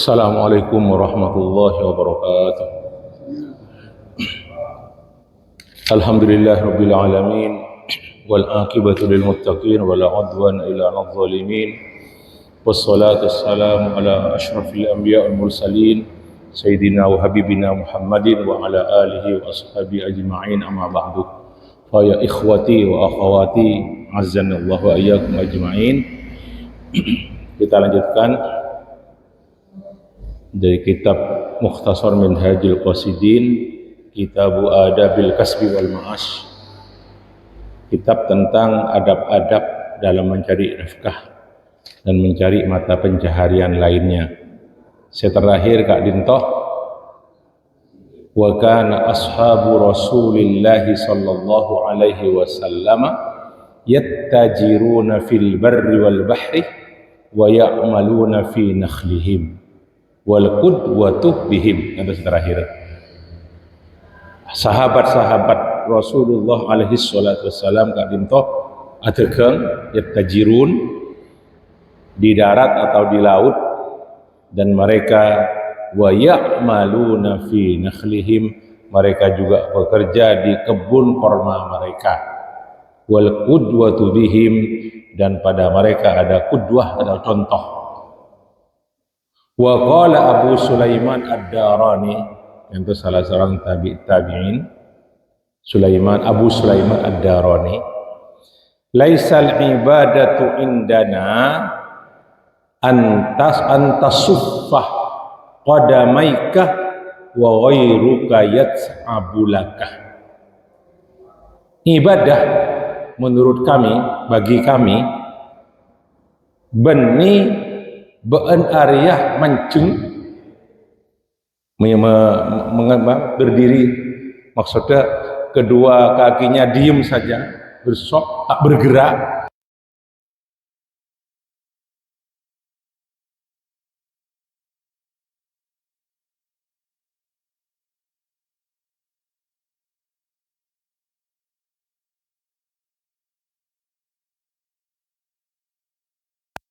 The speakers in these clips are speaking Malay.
Assalamualaikum warahmatullahi wabarakatuh. Alhamdulillah rabbil alamin wal aqibatu lil muttaqin wala udwana illa 'alal zalimin. Wassalatu wassalamu ala asyrafil anbiya wal mursalin sayyidina wa habibina Muhammadin wa ala alihi wa ashabihi ajma'in, amma ba'du. Fa ya ikhwati wa akhawati azzanallahu wa iyyakum ajma'in. Kita lanjutkan dari kitab Mukhtasar Minhajul Qasidin, Kitabu Adabil Kasbi wal Ma'ash, kitab tentang adab-adab dalam mencari nafkah dan mencari mata pencaharian lainnya. Saya terakhir Kak Dintoh, wa kana ashabu Rasulillahi sallallahu alaihi wasallam yattajiruna fil barri wal bahri wa ya'maluna fi nakhlihim wal qudwatu bihim. Yang terakhir, sahabat-sahabat Rasulullah alaihi salatu wassalam Kak Dintoh adegang yattajirun di darat atau di laut, dan mereka wa ya'maluna fi nakhlihim, mereka juga bekerja di kebun korma mereka, wal qudwatu bihim, dan pada mereka ada qudwah, ada contoh. Wa qala Abu Sulaiman Ad-Darani, itu salah seorang tabi'in, Abu Sulaiman Ad-Darani, laisal ibadatu indana antasuffah qadamaika wa ghairuka yat'abulaka. Ibadah menurut kami, bagi kami, beni beun ariyah mancung berdiri, maksudnya kedua kakinya diem saja, bersok, tak bergerak.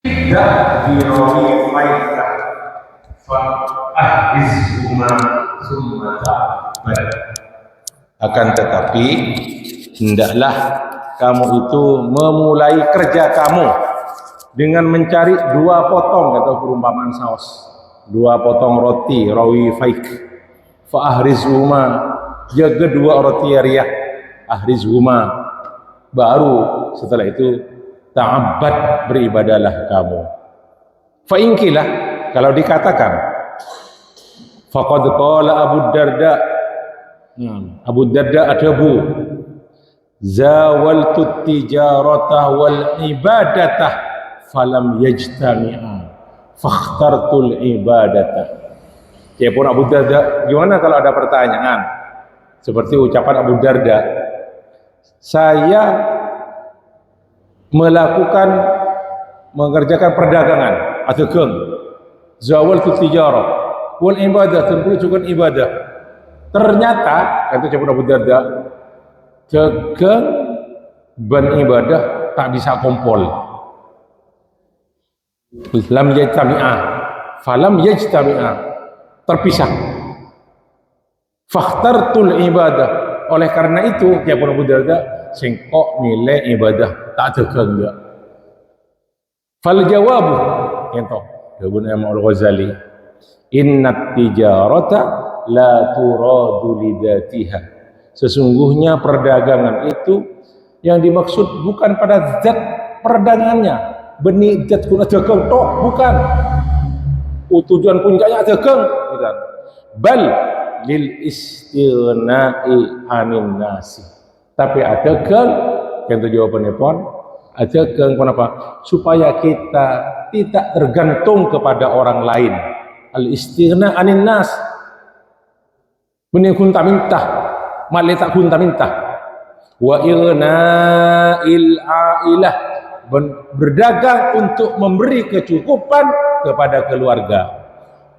Tidak dirawi faikah fa'ahizhuma summata bad. Akan tetapi hendaklah kamu itu memulai kerja kamu dengan mencari 2 potong, atau perumpamaan saus, 2 potong roti, rawi faik, fa'ahrizhuma, jaga 2 roti riyah, ahrizhuma, baru setelah itu ta'abbad, beribadalah kamu. Fa'inkilah, kalau dikatakan, faqad qala Abu Darda, Abu Darda adabu, zawaltu tijarata wal ibadatah falam yajtami'a fakhtartul ibadatah. Ya pun Abu Darda, gimana kalau ada pertanyaan seperti ucapan Abu Darda, saya mengerjakan perdagangan atau zawaltu tijarah wal ibadah, tentukan ibadah. Ternyata kata Syekh Abu Darda, dagang ban ibadah tak bisa kompol. Lam yajtami'ah, falam yajtami'ah, terpisah. Fakhtartul ibadah, oleh karena itu Syekh Abu Darda sengkok nilai ibadah tak dagang dia. Fal jawabu, contoh jawaban Imam Al-Ghazali, innat tijarata la turadu lidatiha, sesungguhnya perdagangan itu yang dimaksud bukan pada zat perdagangannya, benih zat guna dagang toh, bukan tujuan puncaknya dagang, bukan, bal lil istighna'i anin nasi, tapi dagang yang jawabannya pun dagang kenapa? Supaya kita tidak tergantung kepada orang lain. Al istighna anin nas, benih kunta minta, malah tak kunta minta. Wa ighna'il ailah, berdagang untuk memberi kecukupan kepada keluarga.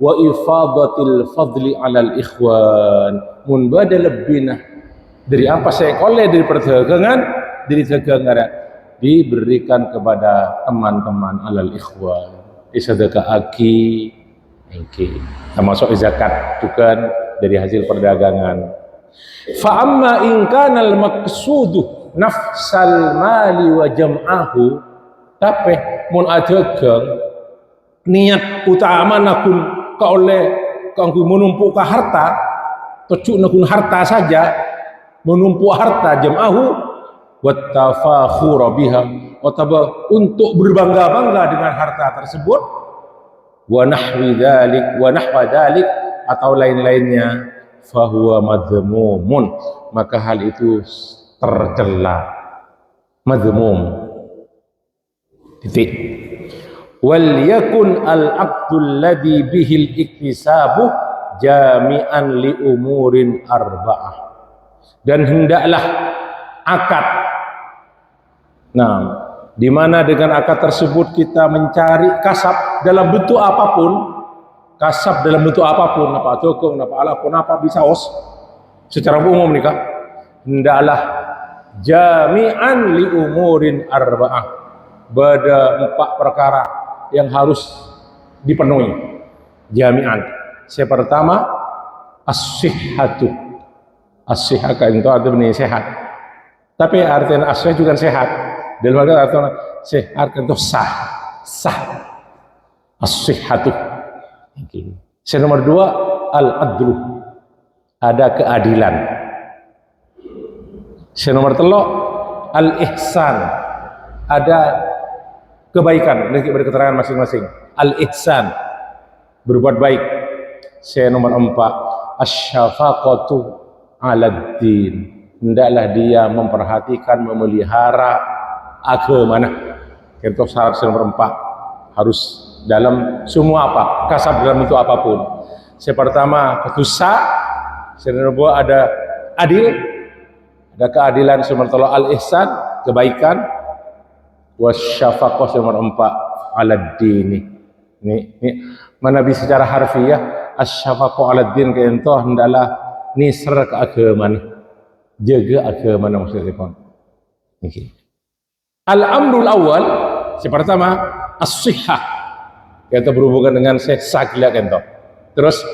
Wa ifadatil fadli alal ikhwan, mun bada lebihna dari apa saya koleh dari perdagangan, dari dagangan diberikan kepada teman-teman alal ikhwan, isadaka aki Okay. Termasuk zakat juga dari hasil perdagangan. Fa amma in kana al maqsudu nafsal mali wa jam'ahu, tapi mun adegang niat utama nakun ka oleh kanggo menumpuk ka harta, tujuk nakun harta saja, menumpuk harta jam'ahu wa tafakhura biha, atau untuk berbangga-bangga dengan harta tersebut, wa nahwi dzalik atau lain-lainnya, fahuwa madhmumun, maka hal itu tercela, madhmum. Titik. Wal yakun al aqdul ladzi bihil iktisabu jami'an li umurin arba'ah, dan hendaklah akad, nah, di mana dengan akad tersebut kita mencari kasab dalam bentuk apapun, apa tokong, apa alapun, apa bisaos, secara umum nikah, hendaklah jami'an li umurin arba'ah, pada 4 perkara yang harus dipenuhi jami'an. Yang pertama as-sihhatu, as-sihhah itu artinya sehat, tapi artinya as-sihhah juga sehat, dalam artinya sehat itu sah as-sihhatu. Yang nomor 2 al-adlu, ada keadilan. Yang nomor 3 al-ihsan, ada kebaikan, nanti berketerangan masing-masing. Al-ihsan, berbuat baik. Yang nomor 4 asy-syafaqatu 'alad din, hendaklah dia memperhatikan, memelihara agama. Contoh syarat nomor 4 harus dalam semua kasab dalam itu apapun. Yang pertama ketusa, yang kedua ada adil, ada keadilan, yang nomor 3 al-ihsan, kebaikan, wasyafaqah, yang nomor 4 alad-dini. Ini mana bisa secara harfiah asy-syafaqah alad-din kento hendaklah nisr ke agama, jaga agama maksudnya. Okay. Al-amrul awal, yang pertama as-sihhah, kita berhubungan dengan sesak gila kento. Terus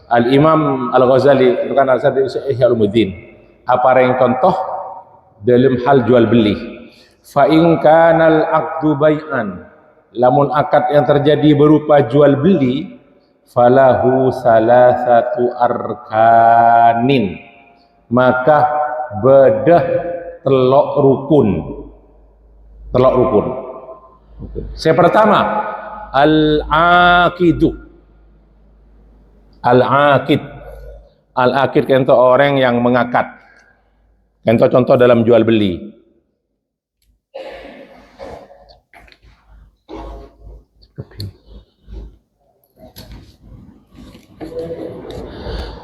Al-Imam Al-Ghazali itu kan asal dari Ihya Ulumuddin, apa yang contoh dalam hal jual beli. Fa in kana al-aqdu bai'an, lamun akad yang terjadi berupa jual beli, falahu salasatu arkanin, maka bedah telok rukun. Yang pertama al-aqidu, al-aqid kento orang yang mengakad. Kento contoh dalam jual beli.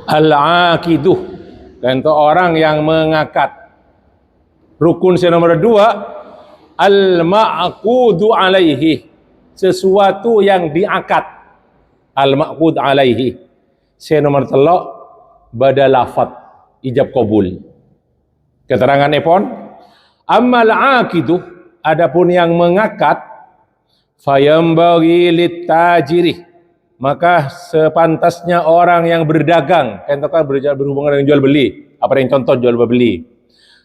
Al-aqidu, kento orang yang mengakad. Rukun yang nomor 2 al-ma'qudu alaihi, sesuatu yang diakad. Al-ma'qud alaihi. Yang nomor 3 badal lafaz ijab qabul. Keterangan epon, ammal aqidu, adapun yang mengakad, fayambaghi litajiri, maka sepantasnya orang yang berdagang, kan berhubungan dengan jual beli, apa yang contoh jual beli,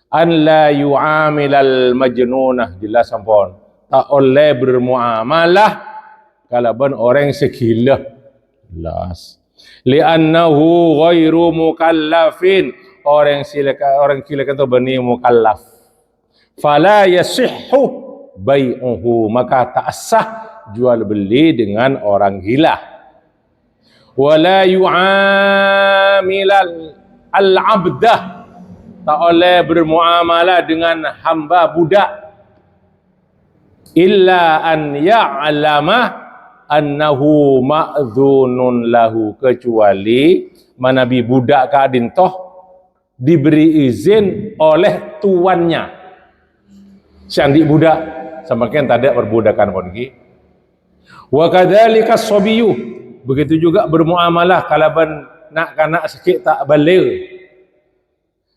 an la yu'amilal majnunah, jelas sampun, tak oleh bermuamalah kalaban orang segila, jelas, li'annahu ghairu mukallafin, orang gila kan bani mukallaf, fala yasihhu bai'uhu, maka tak sah jual beli dengan orang gila. Wala yu'amilal al-abdah, tak oleh bermuamalah dengan hamba budak, illa an ya'lama annahu ma'dzunun lahu, kecuali manabi budak kadin toh diberi izin oleh tuannya. Sandik budak semakin tidak perbudakan pergi. Wa kadzalika as-sabiyyu, begitu juga bermuamalah kalaban nak kanak sikit tak baligh,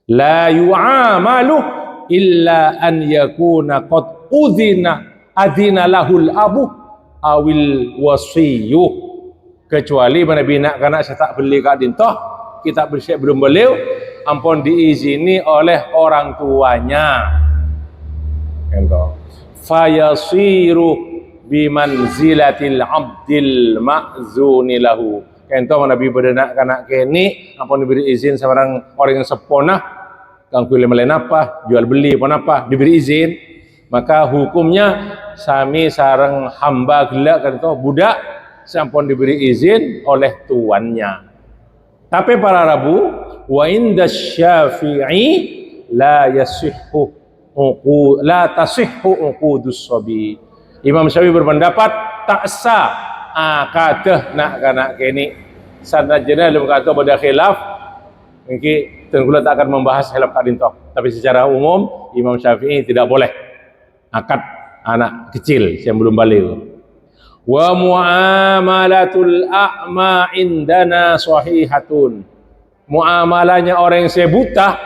la yu'amalu illa an yakuna qad adina lahul abu awil wasiyyu, kecuali mana bina kana saya tak beli kak dintoh kita bersiap belum beliau ampun diizini oleh orang tuanya ento fayasiru bimanzilatil abdil ma'zuni lahu ento nabi bedenak kana kene ampun diberi izin seorang orang yang seponah kang pilih melenapa jual beli pun apa diberi izin maka hukumnya sami sareng hamba gelak kan toh budak sampun diberi izin oleh tuannya. Tapi para Rabu wa inda Syafi'i la yasihhu la tasihhu uqudus sabi. Imam Syafi'i berpendapat tak sah akadah nak kanak kini sanajana dalam kata pada khilaf mungkin tenggula tak akan membahas khilaf kadintoh tapi secara umum Imam Syafi'i tidak boleh akad anak kecil yang belum balik. Wa muamalatul a'ma indana sahihatun. Muamalahnya orang yang saya buta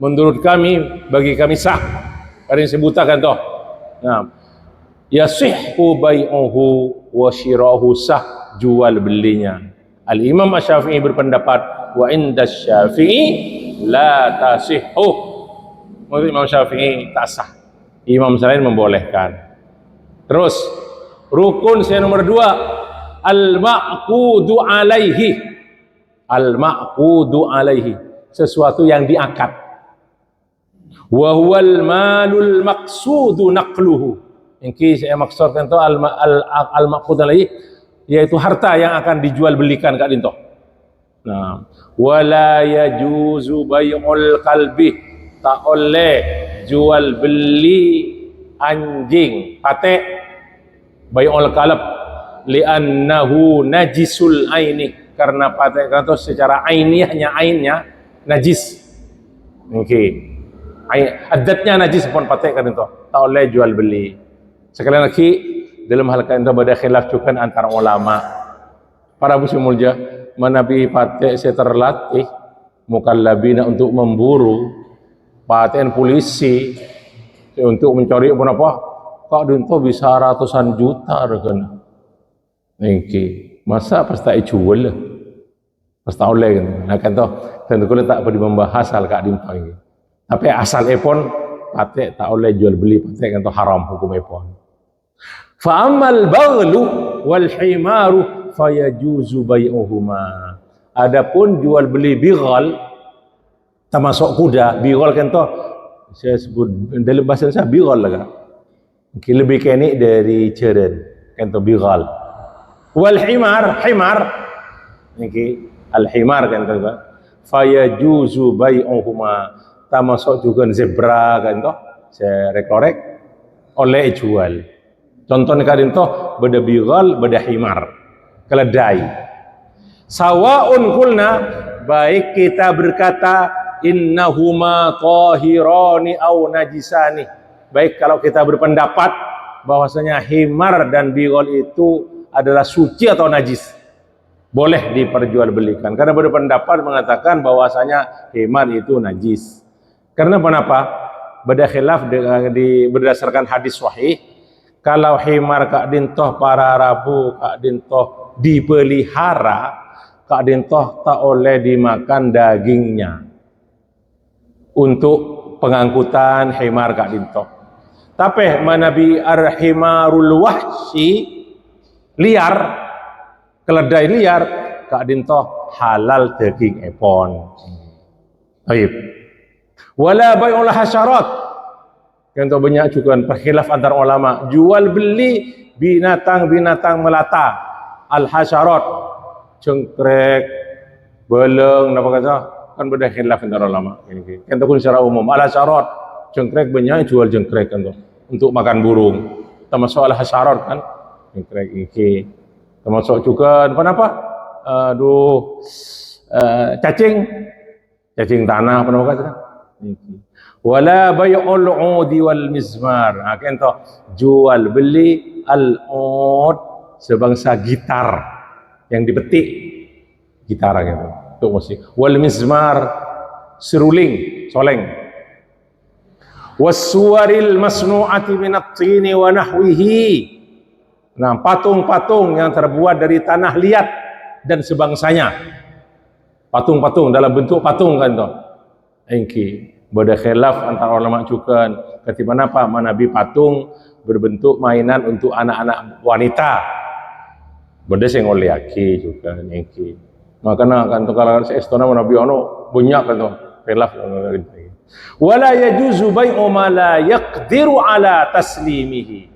menurut kami bagi kami sah. Orang yang saya buta kan toh. Nah, yasihhu bai'uhu wa shirahu sah jual belinya. Al Imam Asy-Syafi'i berpendapat wa inda Syafi'i la tasihhu. Menurut Imam Syafi'i tak sah. Imam selain membolehkan. Terus rukun saya nomor 2 al-ma'qudu alaihi. Al-ma'qudu alaihi sesuatu yang diakad. Wa huwal malul maqsudu naqluhu. Yang saya maksudkan itu al-ma'qud alaihi yaitu harta yang akan dijual belikan kak dintoh. Nah, wala yajuzu bai'ul qalbi tak oleh jual beli anjing patek bai'ul qalb li'annahu najisul aini karena patek itu secara ainiahnya ainnya najis. Okey. Adatnya najis pun patek kan itu tak oleh jual beli. Sekali lagi dalam hal kain itu ada khilaf juga antara ulama. Para muslimulja manabi patek saya terlatih mukallabina untuk memburu paten polisi untuk mencari apa kok dinto bisa ratusan juta rekan niki masa pasti jual pasti oleh kan nah kan toh tentu kita tak perlu membahas hal kak dinto ini tapi asal epon patek tak oleh jual beli patek kan toh haram hukum epon fa amal baghlu wal himaru fayajuzu bai'uhuma adapun jual beli bighal termasuk kuda, bighal kan toh saya sebut dalam bahasa saya bighal lah kan. Lebih kenik dari ceren kan toh bighal. Wal himar, niki al himar kan toh. Fayajuzu bai'uhuma termasuk juga zebra kan toh. Saya rekorek oleh jual. Contohnya kan toh beda bighal, beda himar. Keledai. Sawaun kulna baik kita berkata innahuma tahirani au najisani. Baik kalau kita berpendapat bahwasanya himar dan bighal itu adalah suci atau najis, boleh diperjualbelikan. Karena berpendapat mengatakan bahwasanya himar itu najis. Karena kenapa? Beda khilaf berdasarkan hadis sahih. Kalau himar kak dintoh para Arabu kak dintoh dipelihara, kak dintoh tak oleh dimakan dagingnya. Untuk pengangkutan himar kak dintoh. Tapi manabi ar-himarul wahsi liar, keledai liar kak dintoh halal daging epon. Baik. Wala bai'ul hasyarat. Contoh banyak juga perkhilaf antar ulama jual beli binatang-binatang melata al-hasyarat cengkrek, beleng, apa kata kan beda khilaf antara ulama ini kan takun secara umum al-hasyarat jengkrek banyak jual jengkrek kan tuh untuk makan burung termasuk al-hasyarat kan jengkrek ini termasuk juga apa cacing tanah apa kata ini wala bai'ul 'udi wal mizmar kan tuh jual beli al-'ud sebangsa gitar yang dipetik gitar gitu untuk musik wal mizmar seruling soleng was suwaril masnu'ati minat tini wa nahwihi Nah, patung-patung yang terbuat dari tanah liat dan sebangsanya. Patung-patung dalam bentuk patung kan toh. Engki beda khilaf antara ulama juga ketika apa manabi patung berbentuk mainan untuk anak-anak wanita. Beda sing oliaki juga engki. Makanya kan toh kalau seestona manabi ono banyak kan toh khilaf. Wala yajuzu bai'u ma la yaqdiru ala taslimihi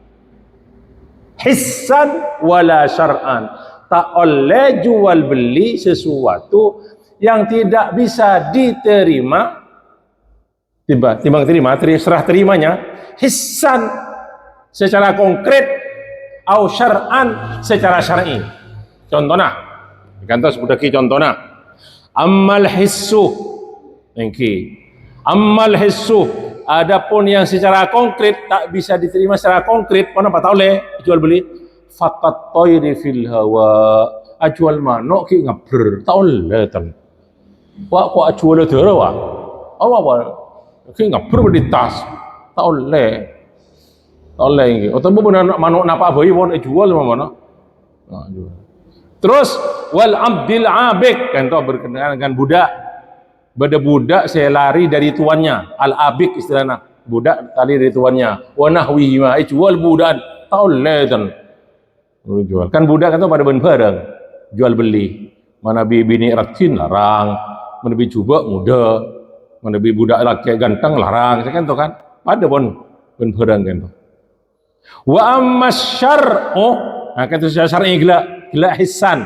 hissan wala syar'an. Tak oleh jual beli sesuatu yang tidak bisa diterima timbang terima serah terimanya hissan secara konkret au syar'an secara syar'i. Contohnya kantos sudah ki contohnya ammal hissu engki ammal hissu adapun yang secara konkret tak bisa diterima secara konkret mana tak oleh jual beli faqat tayri fil hawa ajual manuk ki ngabrer tak oleh ten wa ko ajual dhewe wa apa ki ngabrer di tas tak oleh iki utawa manuk napa bayi won jual mana jual. Terus wal abdil abik kan to berkenaan dengan budak. Beda budak saya lari dari tuannya, al abik istilahnya. Budak lari dari tuannya. Wa nahwihi ma jual budak tauleh dan jual. Kan budak kan to pada bareng jual beli. Mana bini ratin larang, mana bi coba muda, mana bi budak laki ganteng larang, kan to kan. Pada pun bareng kan to. Wa ammas syar'u, nah kan itu syar'i gila hissan.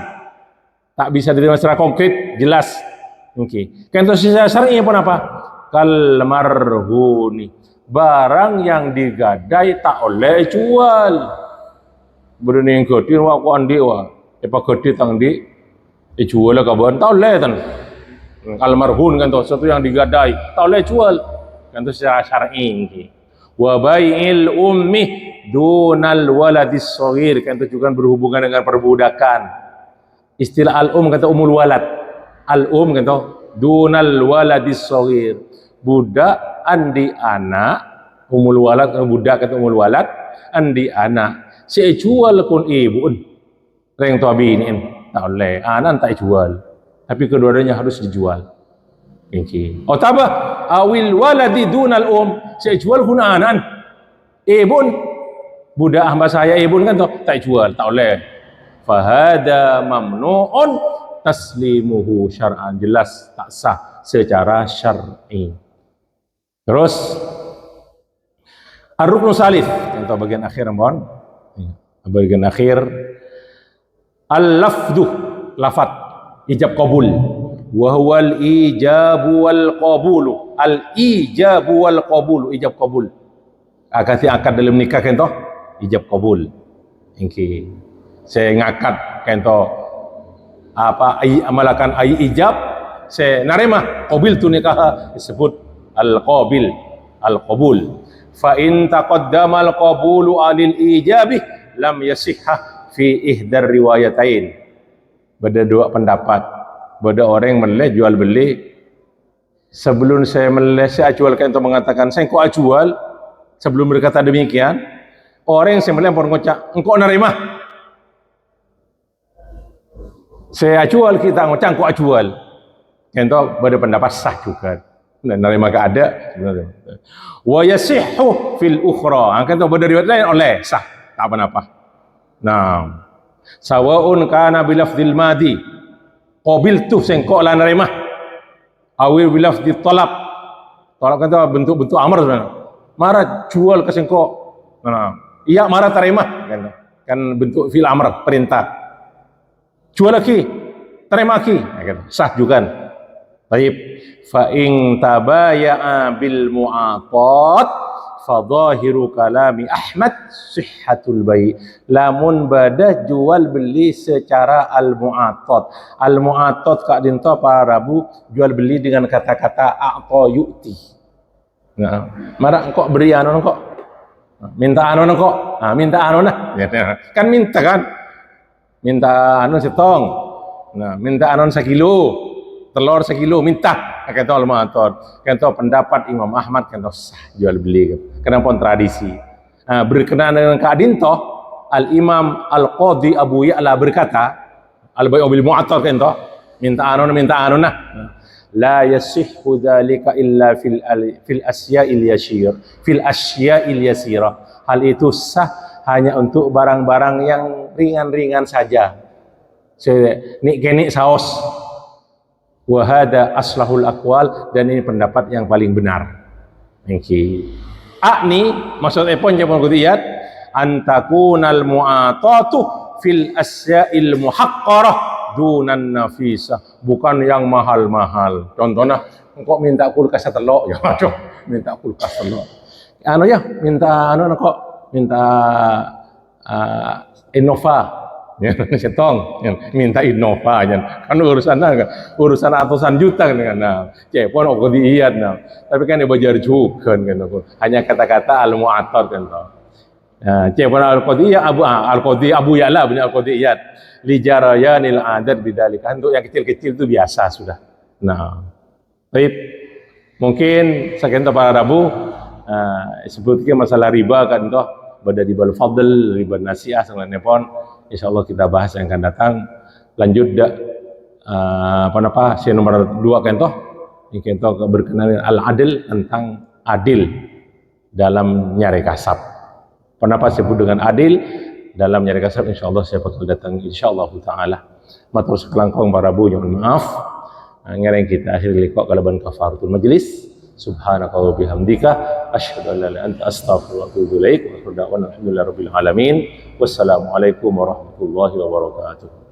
Tak bisa diterima secara konkret, jelas. Oke. Kan itu secara syar'i pun apa? Kal marhuni. Barang yang digadai tak oleh jual. Berani yang gede wa ku andi wa. Apa gede tang di jual ka bon tak oleh tan. Kal marhun kan to sesuatu yang digadai tak oleh jual. Kan itu secara syar'i iki. Wa bai'il ummi dunal waladis shaghir kan itu juga berhubungan dengan perbudakan. Istilah al-um kata umul walad. Al-um kata dunal waladis shaghir. Budak andi anak, umul walad budak kata umul walad andi anak. Saya jual kun ibuun. Reng tabiin tak oleh. Anak tak jual. Tapi kedua-duanya harus dijual. Ini. Oh tabah awil waladi dunal saya jual kun anan. Ibun budak hamba saya ibun kan tak jual, tak oleh. Fahada mamnu'un taslimuhu syar'an, jelas tak sah secara syar'i. Terus ar-ruknu salif contoh bagian akhir mohon. Bagian akhir al-lafdu lafat ijab qabul wa huwa al-ijabu wal qabulu al-ijabu wal qabulu ijab qabul akad dalam nikah kan toh ijab qabul engki saya ngakad kan toh apa amalakan ijab saya narima qabil tu nikah disebut al-qabil al-qabul fa in taqaddama al-qabulu alil ijabi lam yasihha fi ihdar riwayatain. Beda dua pendapat. Beda orang yang meleh jual beli sebelum saya meleh saya jualkan untuk mengatakan saya kok jual sebelum berkata demikian orang yang saya meleh pun ngocak engkau nerima saya jual kita ngocak engkau jual itu beda pendapat sah juga dan nerima ke ada wa yasihhu fil ukhra kan itu beda riwayat lain oleh sah tak apa-apa. Nah sawaun kana bilafdil madi qabiltu sengkok la nerima awil bilafdil talab talab kan itu bentuk-bentuk amar sebenarnya marah jual ke sengkok nah iya marah terima kan bentuk fil amr perintah jual lagi terima lagi sah juga. Baik fa in tabaya'a bil mu'atat fa dhahiru kalami Ahmad sihhatul bai' lamun badah jual beli secara al mu'atat kak dinto para rabu jual beli dengan kata-kata a'ta yu'ti. Nah, marah kok beri anu kok minta anu kok minta anu nah kan minta kan minta anu setong nah minta anu sekilo telur sekilo minta kata ulama kata pendapat Imam Ahmad kata sah jual beli kenapa tradisi berkenaan dengan keadin toh Al-Imam Al-Qadhi Abu Ya'la berkata, Al-Bai'u bil Mu'attar kan toh, minta anu nah. La yasihhu dzalika illa fil asya'il yasir, fil asya'il yasirah. Hal itu sah hanya untuk barang-barang yang ringan-ringan saja. Nik kenik saos. Wa hada aslahul aqwal, dan ini pendapat yang paling benar. Niki. Akni maksudnya pun jangan kutiat antakunal mu'atatu fil asya'il muhaqqarah dunan nafisah, bukan yang mahal-mahal. Contohnya engkau minta kulkas telok, ya aduh, minta kulkas telok. Anu ya, minta anu kok minta Innova. Ya, setong, ya, minta Innova ya. Kan urusan ratusan juta kan. Nah, cepon kok diiat nah. Tapi kan dibajar juga kan. Hanya kata-kata al-mu'attar kan. Nah, cepon al-Qadhi Abu Ya'la bin al-Qadhiyat li jarayanil adat bidzalika. Untuk yang kecil-kecil itu biasa sudah. Nah, baik. Mungkin sekian para Rabu sebutkan masalah riba kan toh, pada ribal fadl, riba nasiah sebenarnya pun insyaallah kita bahas yang akan datang. Lanjut si nomor 2 kan toh, ini kan toh berkenaan al-adil, tentang adil dalam nyari kasab. Kenapa sebut dengan adil dalam nyari kasab? Insyaallah saya bakal datang insyaallah taala. Matur sekelangkong para Rabu, mohon maaf. Ngareng kita akhir liqa kalaban kafaratul majlis. Subhanaka wa bihamdika asyhadu an la ilaha illa anta astaghfiruka wa atubu ilaik. Wa alhamdulillahi rabbil alamin. Wassalamualaikum warahmatullahi wabarakatuh.